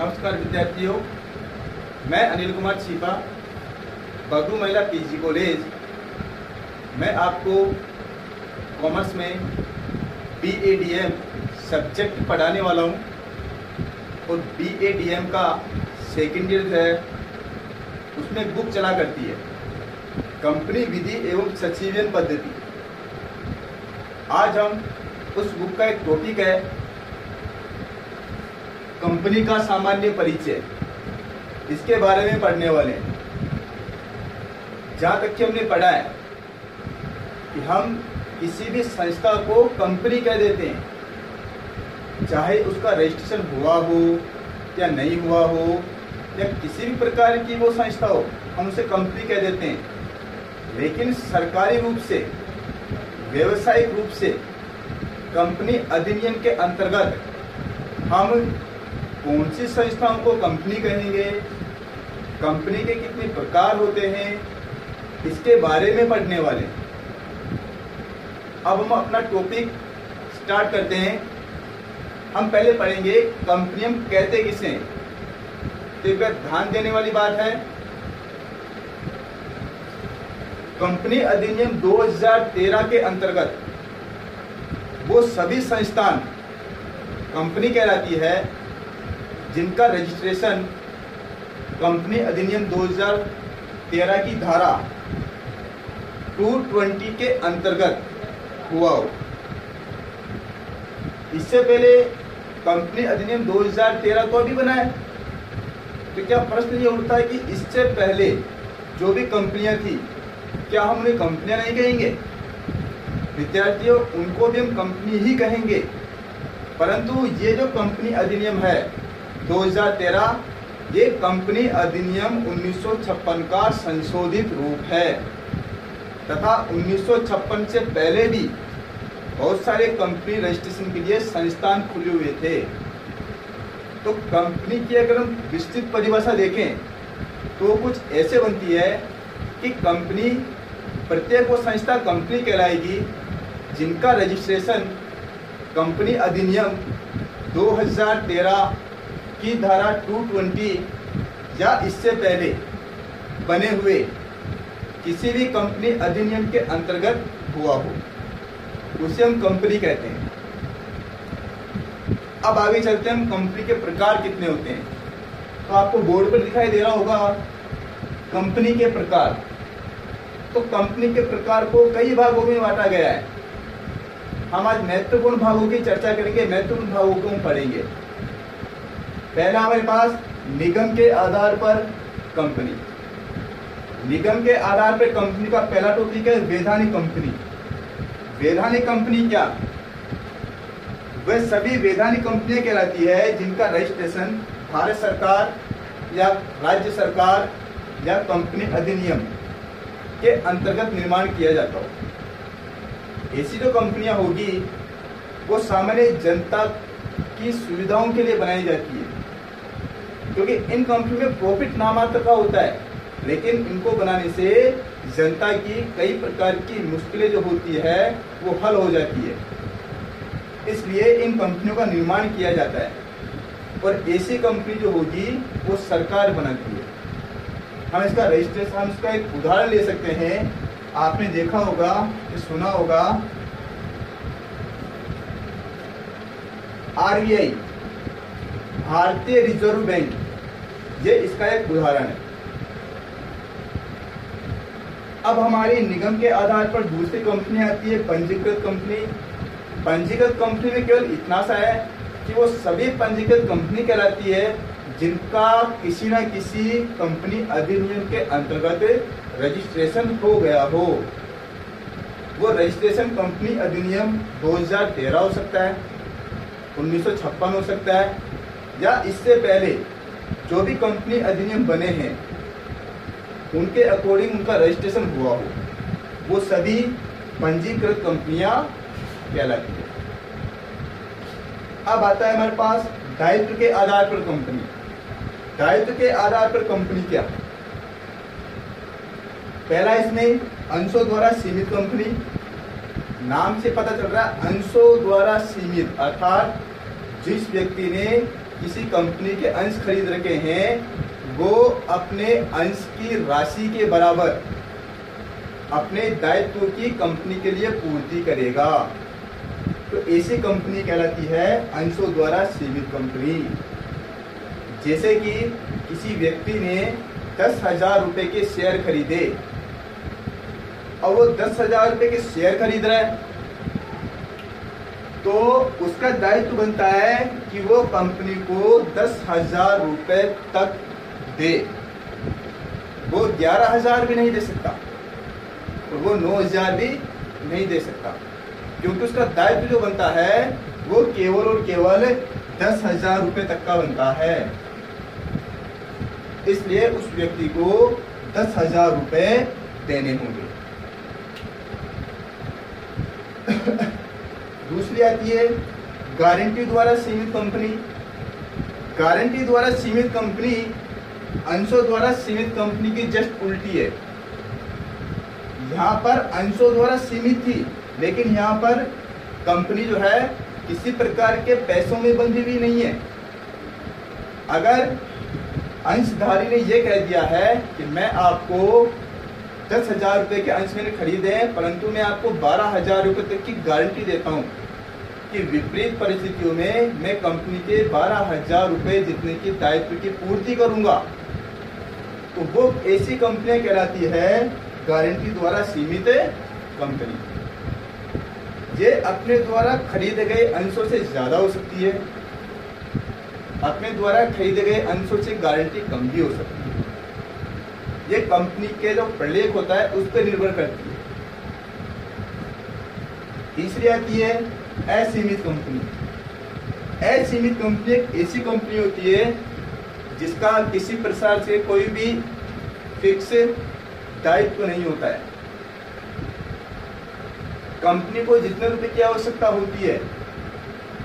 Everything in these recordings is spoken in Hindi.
नमस्कार विद्यार्थियों, मैं अनिल कुमार छिपा, बगरू महिला पीजी कॉलेज। मैं आपको कॉमर्स में BADM सब्जेक्ट पढ़ाने वाला हूं और BADM का सेकेंड ईयर है, उसमें बुक चला करती है कंपनी विधि एवं सचिवन पद्धति। आज हम उस बुक का एक टॉपिक है कंपनी का सामान्य परिचय, इसके बारे में पढ़ने वाले हैं। जहाँ तक कि हमने पढ़ा है कि हम किसी भी संस्था को कंपनी कह देते हैं, चाहे उसका रजिस्ट्रेशन हुआ हो या नहीं हुआ हो या किसी भी प्रकार की वो संस्था हो, हम उसे कंपनी कह देते हैं। लेकिन सरकारी रूप से, व्यवसायिक रूप से कंपनी अधिनियम के अंतर्गत हम कौन सी संस्थाओं को कंपनी कहेंगे, कंपनी के कितने प्रकार होते हैं, इसके बारे में पढ़ने वाले। अब हम अपना टॉपिक स्टार्ट करते हैं। हम पहले पढ़ेंगे कंपनी हम कहते किसे हैं। तो एक ध्यान देने वाली बात है, कंपनी अधिनियम 2013 के अंतर्गत वो सभी संस्थान कंपनी कहलाती है जिनका रजिस्ट्रेशन कंपनी अधिनियम 2013 की धारा 220 के अंतर्गत हुआ हो। इससे पहले कंपनी अधिनियम 2013 तो अभी बना है, तो क्या प्रश्न ये उठता है कि इससे पहले जो भी कंपनियां थी, क्या हम उन्हें कंपनियां नहीं कहेंगे? विद्यार्थियों, उनको भी हम कंपनी ही कहेंगे, परंतु ये जो कंपनी अधिनियम है 2013, ये कंपनी अधिनियम 1956 का संशोधित रूप है तथा 1956 से पहले भी बहुत सारे कंपनी रजिस्ट्रेशन के लिए संस्थान खुले हुए थे। तो कंपनी की अगर हम विस्तृत परिभाषा देखें तो कुछ ऐसे बनती है कि कंपनी, प्रत्येक वो संस्था कंपनी कहलाएगी जिनका रजिस्ट्रेशन कंपनी अधिनियम 2013 की धारा 220 या इससे पहले बने हुए किसी भी कंपनी अधिनियम के अंतर्गत हुआ हो, उसे हम कंपनी कहते हैं। अब आगे चलते हैं, हम कंपनी के प्रकार कितने होते हैं। तो आपको बोर्ड पर दिखाई दे रहा होगा कंपनी के प्रकार। तो कंपनी के प्रकार को कई भागों में बांटा गया है। हम आज महत्वपूर्ण भागों की चर्चा करेंगे, महत्वपूर्ण भागों को हम पढ़ेंगे। पहला हमारे पास निगम के आधार पर कंपनी। निगम के आधार पर कंपनी का पहला टॉपिक है वैधानिक कंपनी। वैधानिक कंपनी क्या? वह सभी वैधानिक कंपनियां कहलाती है जिनका रजिस्ट्रेशन भारत सरकार या राज्य सरकार या कंपनी अधिनियम के अंतर्गत निर्माण किया जाता हो। ऐसी जो कंपनियां होगी वो सामान्य जनता की सुविधाओं के लिए बनाई जाती है, क्योंकि इन कंपनियों में प्रॉफिट नामात्र का होता है, लेकिन इनको बनाने से जनता की कई प्रकार की मुश्किलें जो होती है वो हल हो जाती है। इसलिए इन कंपनियों का निर्माण किया जाता है और ऐसी कंपनी जो होगी वो सरकार बनाती है। हम इसका रजिस्ट्रेशन, हम इसका एक उदाहरण ले सकते हैं। आपने देखा होगा, सुना होगा, RBI, भारतीय रिजर्व बैंक, ये इसका एक उदाहरण है। अब हमारी निगम के आधार पर दूसरी कंपनी आती है पंजीकृत कंपनी। पंजीकृत कंपनी में केवल इतना सा है कि वो सभी पंजीकृत कंपनी कहलाती है जिनका किसी न किसी कंपनी अधिनियम के अंतर्गत रजिस्ट्रेशन हो गया हो। वो रजिस्ट्रेशन कंपनी अधिनियम 2013 हो सकता है, 1956 हो सकता है, या इससे पहले जो भी कंपनी अधिनियम बने हैं उनके अकॉर्डिंग उनका रजिस्ट्रेशन हुआ हो, वो सभी पंजीकृत कंपनियां कहलाती है। अब आता है हमारे पास दायित्व के आधार पर कंपनी। दायित्व के आधार पर कंपनी क्या? पहला, इसमें अंशों द्वारा सीमित कंपनी। नाम से पता चल रहा है अंशों द्वारा सीमित, अर्थात जिस व्यक्ति ने किसी कंपनी के अंश खरीद रखे हैं, वो अपने अंश की राशि के बराबर अपने दायित्व की कंपनी के लिए पूर्ति करेगा। तो ऐसी कंपनी कहलाती है अंशों द्वारा सीमित कंपनी। जैसे कि किसी व्यक्ति ने 10,000 रुपए के शेयर खरीदे और वो 10,000 रुपए के शेयर खरीद रहा है, तो उसका दायित्व बनता है कि वो कंपनी को 10,000 रुपए तक दे। वो 11,000 भी नहीं दे सकता और वो 9,000 भी नहीं दे सकता, क्योंकि उसका दायित्व जो बनता है वो केवल और केवल 10,000 रुपए तक का बनता है। इसलिए उस व्यक्ति को 10,000 रुपए देने होंगे। दूसरी आती है गारंटी द्वारा सीमित कंपनी। गारंटी द्वारा सीमित कंपनी अंशों द्वारा सीमित कंपनी की जस्ट उल्टी है। यहाँ पर अंशों द्वारा सीमित थी, लेकिन यहाँ पर कंपनी जो है किसी प्रकार के पैसों में बंधी हुई नहीं है। अगर अंशधारी ने यह कह दिया है कि मैं आपको 10,000 रुपए के अंश मैंने खरीदे हैं, परंतु मैं आपको 12,000 रुपए तक की गारंटी देता हूं कि विपरीत परिस्थितियों में मैं कंपनी के 12,000 रुपए जितने की दायित्व की पूर्ति करूंगा, तो वो ऐसी कंपनियां कहलाती है गारंटी द्वारा सीमित कंपनी। ये अपने द्वारा खरीदे गए अंशों से ज्यादा हो सकती है, अपने द्वारा खरीदे गए अंशों से गारंटी कम भी हो सकती है। ये कंपनी के जो प्रलेख होता है उस पर निर्भर करती है। तीसरी आती है असीमित कंपनी। असीमित कंपनी एक ऐसी कंपनी होती है जिसका किसी प्रकार से कोई भी फिक्स दायित्व नहीं होता है। कंपनी को जितने रुपए की आवश्यकता होती है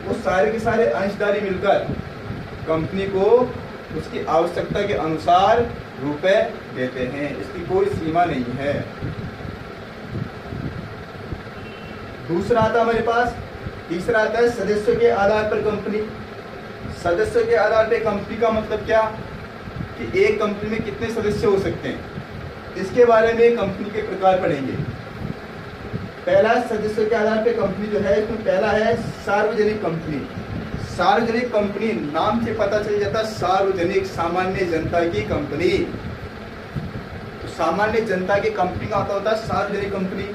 वो सारे के सारे अंशधारी मिलकर कंपनी को उसकी आवश्यकता के अनुसार रुपए देते हैं, इसकी कोई सीमा नहीं है। दूसरा आता हमारे पास, तीसरा आता है सदस्यों के आधार पर कंपनी। सदस्यों के आधार पर कंपनी का मतलब क्या कि एक कंपनी में कितने सदस्य हो सकते हैं, इसके बारे में कंपनी के प्रकार पढ़ेंगे। पहला सदस्यों के आधार पर कंपनी जो है, इसमें पहला है सार्वजनिक कंपनी। सार्वजनिक कंपनी नाम से पता चल जाता, सार्वजनिक सामान्य जनता की कंपनी। तो सामान्य जनता की कंपनी का होता है सार्वजनिक कंपनी।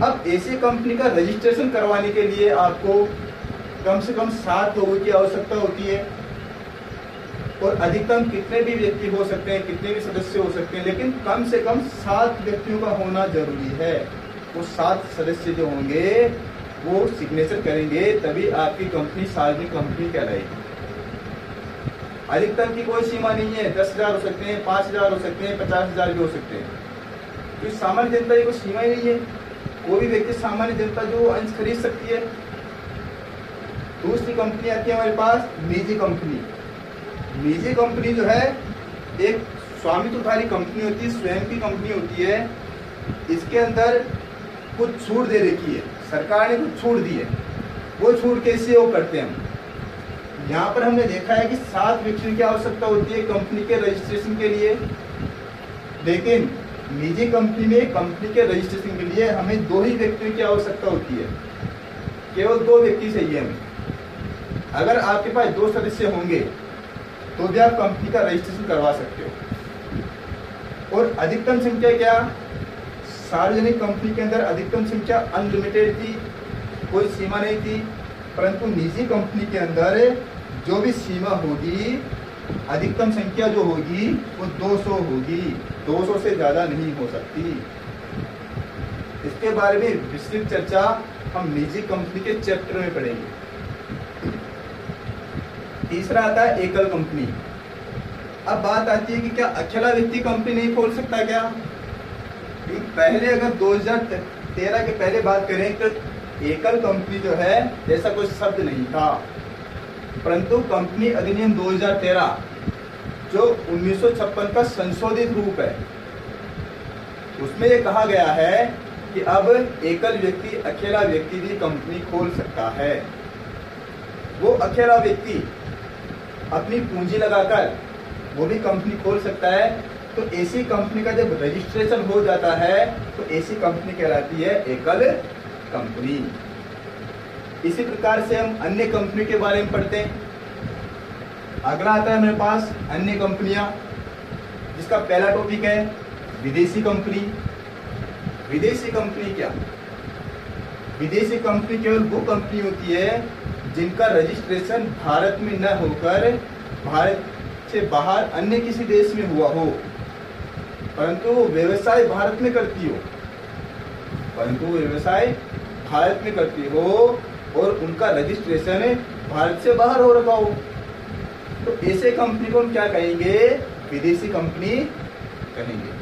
अब ऐसी कंपनी का रजिस्ट्रेशन करवाने के लिए आपको कम से कम 7 लोगों की आवश्यकता होती है, और अधिकतम कितने भी व्यक्ति हो सकते हैं, कितने भी सदस्य हो सकते हैं, लेकिन कम से कम 7 व्यक्तियों का होना जरूरी है। वो 7 सदस्य जो होंगे वो सिग्नेचर करेंगे, तभी आपकी कंपनी सार्वजनिक कंपनी कहलाएगी। अधिकतम की कोई सीमा नहीं है, 10,000 हो सकते हैं, 5,000 हो सकते हैं, 50,000 भी हो सकते हैं। तो सामान्य जनता की कोई सीमा ही नहीं है, कोई भी व्यक्ति सामान्य जनता जो अंश खरीद सकती है। दूसरी कंपनी आती है हमारे पास निजी कंपनी। निजी कंपनी जो है एक स्वामित्वधारी कंपनी होती है, स्वयं की कंपनी होती है। इसके अंदर कुछ छूट दे रखी है, सरकार ने कुछ छूट दी है। वो छूट कैसे वो करते हैं हम, यहाँ पर हमने देखा है कि 7 व्यक्तियों की आवश्यकता होती है कंपनी के रजिस्ट्रेशन के लिए, लेकिन निजी कंपनी में कंपनी के रजिस्ट्रेशन के लिए हमें 2 ही व्यक्तियों की आवश्यकता होती है, केवल 2 व्यक्ति चाहिए हमें। अगर आपके पास 2 सदस्य होंगे तो भी आप कंपनी का रजिस्ट्रेशन करवा सकते हो। और अधिकतम संख्या क्या, सार्वजनिक कंपनी के अंदर अधिकतम संख्या अनलिमिटेड थी, कोई सीमा नहीं थी, परंतु निजी कंपनी के अंदर जो भी सीमा होगी, अधिकतम संख्या जो होगी वो 200 होगी, 200 से ज्यादा नहीं हो सकती। इसके बारे में विस्तृत चर्चा हम निजी कंपनी के चैप्टर में पढ़ेंगे। तीसरा आता है एकल कंपनी। अब बात आती है कि क्या अकेला व्यक्ति कंपनी नहीं खोल सकता क्या? पहले अगर 2013 के पहले बात करें तो एकल कंपनी जो है ऐसा कोई शब्द नहीं था, परंतु कंपनी अधिनियम 2013 जो 1956 का संशोधित रूप है, उसमें ये कहा गया है कि अब एकल व्यक्ति, अकेला व्यक्ति भी कंपनी खोल सकता है। वो अकेला व्यक्ति अपनी पूंजी लगाकर वो भी कंपनी खोल सकता है। तो ऐसी कंपनी का जब रजिस्ट्रेशन हो जाता है तो ऐसी कंपनी कहलाती है एकल कंपनी। इसी प्रकार से हम अन्य कंपनी के बारे में पढ़ते हैं। अगला आता है मेरे पास अन्य कंपनियां, जिसका पहला टॉपिक है विदेशी कंपनी। विदेशी कंपनी क्या? विदेशी कंपनी केवल वो कंपनी होती है जिनका रजिस्ट्रेशन भारत में न होकर भारत से बाहर अन्य किसी देश में हुआ हो, परंतु वो व्यवसाय भारत में करती हो, और उनका रजिस्ट्रेशन भारत से बाहर हो रखा हो। तो ऐसे कंपनी को हम क्या कहेंगे? विदेशी कंपनी कहेंगे।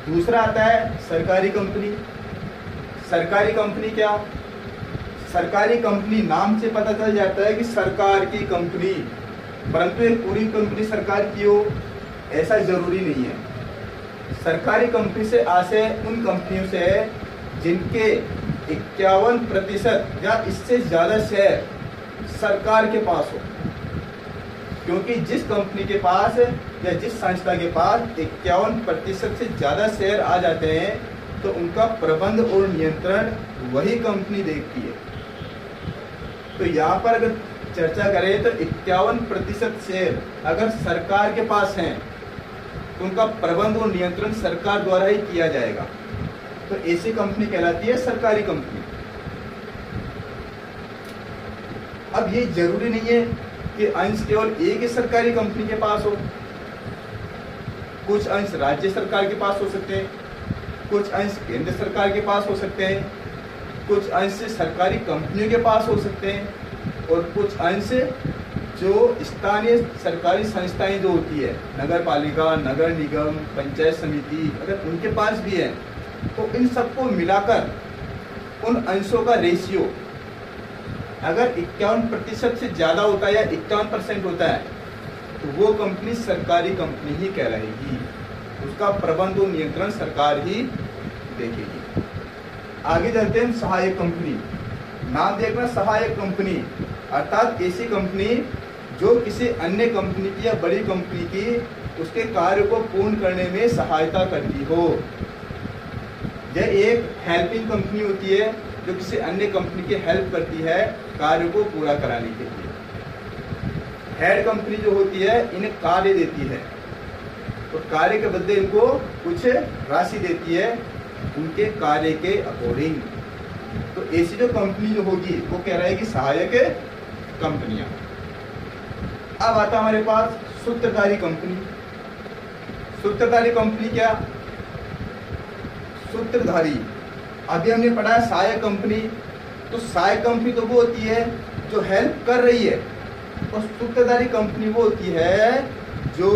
दूसरा आता है सरकारी कंपनी। सरकारी कंपनी क्या? सरकारी कंपनी नाम से पता चल जाता है कि सरकार की कंपनी, परंतु एक पूरी कंपनी सरकार की हो ऐसा जरूरी नहीं है। सरकारी कंपनी से आशय उन कंपनियों से है जिनके 51% या इससे ज्यादा शेयर सरकार के पास हो, क्योंकि जिस कंपनी के पास या जिस संस्था के पास 51% से ज्यादा शेयर आ जाते हैं तो उनका प्रबंध और नियंत्रण वही कंपनी देखती है। तो यहाँ पर अगर चर्चा करें तो 51% शेयर अगर सरकार के पास हैं तो उनका प्रबंध और नियंत्रण सरकार द्वारा ही किया जाएगा। तो ऐसी कंपनी कहलाती है सरकारी कंपनी। अब ये जरूरी नहीं है कि अंश केवल एक ही सरकारी कंपनी के पास हो। कुछ अंश राज्य सरकार के पास हो सकते हैं, कुछ अंश केंद्र सरकार के पास हो सकते हैं, कुछ अंश सरकारी कंपनियों के पास हो सकते हैं, और कुछ अंश जो स्थानीय सरकारी संस्थाएं जो होती है, नगर पालिका, नगर निगम, पंचायत समिति, अगर उनके पास भी है तो इन सबको मिलाकर उन अंशों का रेशियो अगर 51% से ज्यादा होता है या 51% होता है तो वो कंपनी सरकारी कंपनी ही कहलाएगी। उसका प्रबंध और नियंत्रण सरकार ही देखेगी। आगे चलते हैं सहायक कंपनी। नाम देखना, सहायक कंपनी अर्थात ऐसी कंपनी जो किसी अन्य कंपनी की या बड़ी कंपनी की उसके कार्य को पूर्ण करने में सहायता करती हो। यह एक हेल्पिंग कंपनी होती है जो किसी अन्य कंपनी की हेल्प करती है कार्य को पूरा कराने के लिए। हेड कंपनी जो होती है इन्हें कार्य देती है और कार्य के बदले इनको कुछ राशि देती है उनके कार्य के अकॉर्डिंग। तो ऐसी जो कंपनी जो होगी वो कह रहा है कि सहायक कंपनियां। अब आता हमारे पास सूत्रधारी कंपनी। सूत्रधारी कंपनी क्या? सूत्रधारी अभी हमने पढ़ा है सहायक कंपनी। तो सहायक कंपनी तो वो होती है जो हेल्प कर रही है, और सूत्रधारी कंपनी वो होती है जो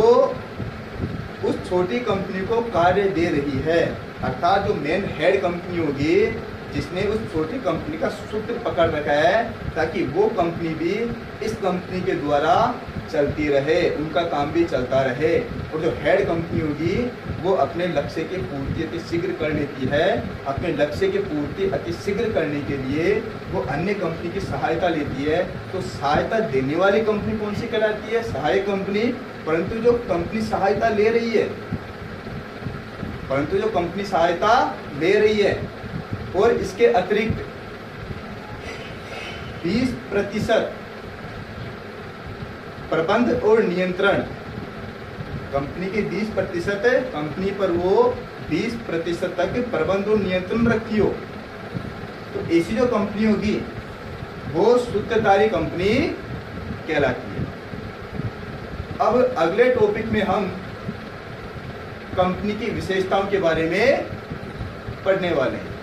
उस छोटी कंपनी को कार्य दे रही है। अर्थात जो मेन हेड कंपनी होगी जिसने उस छोटी कंपनी का सूत्र पकड़ रखा है ताकि वो कंपनी भी इस कंपनी के द्वारा चलती रहे, उनका काम भी चलता रहे। और जो हेड कंपनी होगी वो अपने लक्ष्य की पूर्ति अति शीघ्र कर लेती है। अपने लक्ष्य की पूर्ति अति शीघ्र करने के लिए वो अन्य कंपनी की सहायता लेती है। तो सहायता देने वाली कंपनी कौन सी कहलाती है? सहायक कंपनी। परंतु जो कंपनी सहायता ले रही है और इसके अतिरिक्त 20% प्रबंध और नियंत्रण, कंपनी के 20% है, कंपनी पर वो 20% तक प्रबंध और नियंत्रण रखी हो, तो ऐसी जो कंपनी होगी वो सूत्रधारी कंपनी कहलाती है। अब अगले टॉपिक में हम कंपनी की विशेषताओं के बारे में पढ़ने वाले हैं।